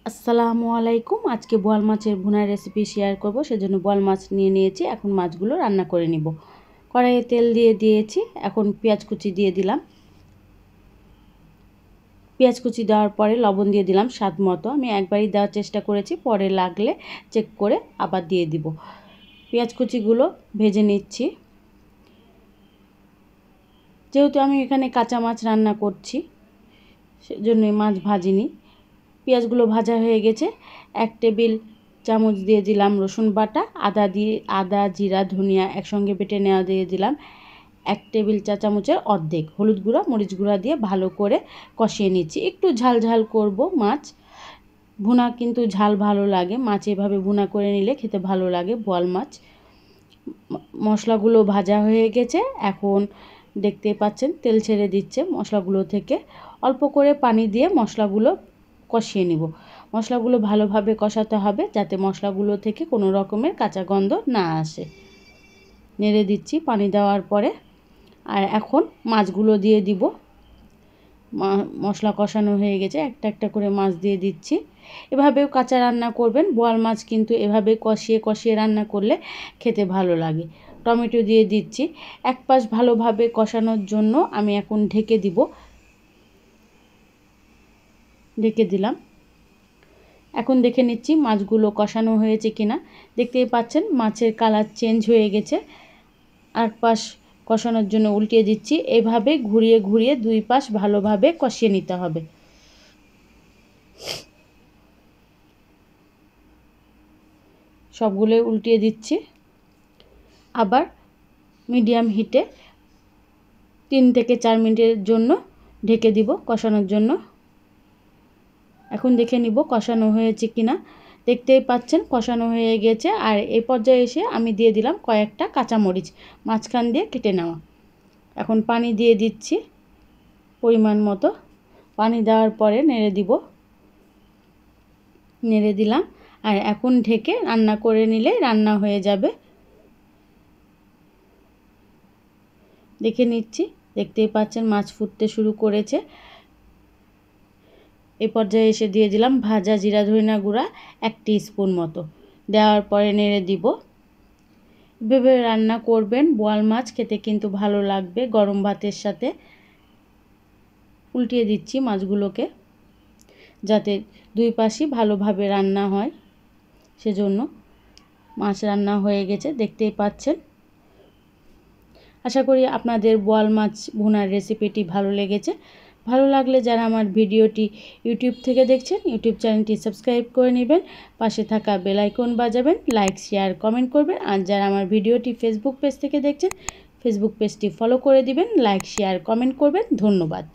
আসসালামু আলাইকুম। আজকে বোয়াল মাছের ভুনার রেসিপি শেয়ার করব। সেজন্য বোয়াল মাছ নিয়ে নিয়েছি। এখন মাছগুলো রান্না করে নিব। কড়াইয়ে তেল দিয়ে দিয়েছি। এখন পেঁয়াজ কুচি দিয়ে দিলাম। পেঁয়াজ কুচি দেওয়ার পরে লবণ দিয়ে দিলাম স্বাদ মতো। আমি একবারই দেওয়ার চেষ্টা করেছি, পরে লাগলে চেক করে আবার দিয়ে দিব। পেঁয়াজ কুচিগুলো ভেজে নিচ্ছি। যেহেতু আমি এখানে কাঁচা মাছ রান্না করছি, সেজন্যই মাছ ভাজিনি। পেঁয়াজগুলো ভাজা হয়ে গেছে। 1 টেবিল চামচ দিয়ে দিলাম রসুন বাটা, আদা জিরা ধনিয়া একসঙ্গে বেটে নেওয়া দিয়ে দিলাম 1 টেবিল চা চামচের অর্ধেক। হলুদ গুঁড়া মরিচ গুঁড়া দিয়ে ভালো করে কষিয়ে নিচ্ছি। একটু ঝাল ঝাল করব মাছ। ভুনা কিন্তু ঝাল ভালো লাগে, মাছ এভাবে ভুনা করে নিলে খেতে ভালো লাগে বোয়াল মাছ। মশলাগুলো ভাজা হয়ে গেছে। এখন দেখতে পাচ্ছেন তেল ছেড়ে দিচ্ছে মশলাগুলো থেকে। অল্প করে পানি দিয়ে মশলাগুলো কষিয়ে নিব। মশলাগুলো ভালোভাবে কষাতে হবে যাতে মশলাগুলো থেকে কোনো রকমের কাঁচা গন্ধ না আসে। নেড়ে দিচ্ছি পানি দেওয়ার পরে। আর এখন মাছগুলো দিয়ে দিব। মশলা কষানো হয়ে গেছে, একটা একটা করে মাছ দিয়ে দিচ্ছি। এভাবেও কাঁচা রান্না করবেন। বোয়াল মাছ কিন্তু এভাবে কষিয়ে কষিয়ে রান্না করলে খেতে ভালো লাগে। টমেটো দিয়ে দিচ্ছি। এক পাশ ভালোভাবে কষানোর জন্য আমি এখন ঢেকে দিব। ঢেকে দিলাম। এখন দেখে নিচ্ছি মাছগুলো কষানো হয়েছে কিনা। দেখতেই পাচ্ছেন মাছের কালার চেঞ্জ হয়ে গেছে। আর পাশ কষানোর জন্য উল্টিয়ে দিচ্ছি। এভাবে ঘুরিয়ে ঘুরিয়ে দুই পাশ ভালোভাবে কষিয়ে নিতে হবে। সবগুলো উল্টিয়ে দিচ্ছি। আবার মিডিয়াম হিটে 3 থেকে 4 মিনিটের জন্য ঢেকে দিব কষানোর জন্য। এখন দেখে নিব কষানো হয়েছে কিনা। দেখতেই পাচ্ছেন কষানো হয়ে গেছে। আর এই পর্যায়ে এসে আমি দিয়ে দিলাম কয়েকটা কাঁচামরিচ মাঝখান দিয়ে কেটে নেওয়া। এখন পানি দিয়ে দিচ্ছি পরিমাণ মতো। পানি দেওয়ার পরে নেড়ে দিব। নেড়ে দিলাম। আর এখন ঢেকে রান্না করে নিলে রান্না হয়ে যাবে। দেখে নিচ্ছি, দেখতেই পাচ্ছেন মাছ ফুটতে শুরু করেছে। এই পর্যায়ে এসে দিয়ে দিলাম ভাজা জিরা ধনিয়া গুঁড়া 1 টিস্পুন মতো। দেওয়ার পরে নেড়ে দিব। এভাবে রান্না করবেন। বোয়াল মাছ খেতে কিন্তু ভালো লাগবে গরম ভাতের সাথে। উল্টিয়ে দিচ্ছি মাছগুলোকে যাতে দুই পাশই ভালোভাবে রান্না হয়, সেজন্য। মাছ রান্না হয়ে গেছে দেখতেই পাচ্ছেন। আশা করি আপনাদের বোয়াল মাছ ভুনার রেসিপিটি ভালো লেগেছে। ভালো লাগলে যারা আমার ভিডিওটি ইউটিউব থেকে দেখছেন, ইউটিউব চ্যানেলটি সাবস্ক্রাইব করে নেবেন। পাশে থাকা বেল আইকন বাজাবেন, লাইক শেয়ার কমেন্ট করবেন। আর যারা আমার ভিডিওটি ফেসবুক পেজ থেকে দেখছেন, ফেসবুক পেজটি ফলো করে দিবেন, লাইক শেয়ার কমেন্ট করবেন। ধন্যবাদ।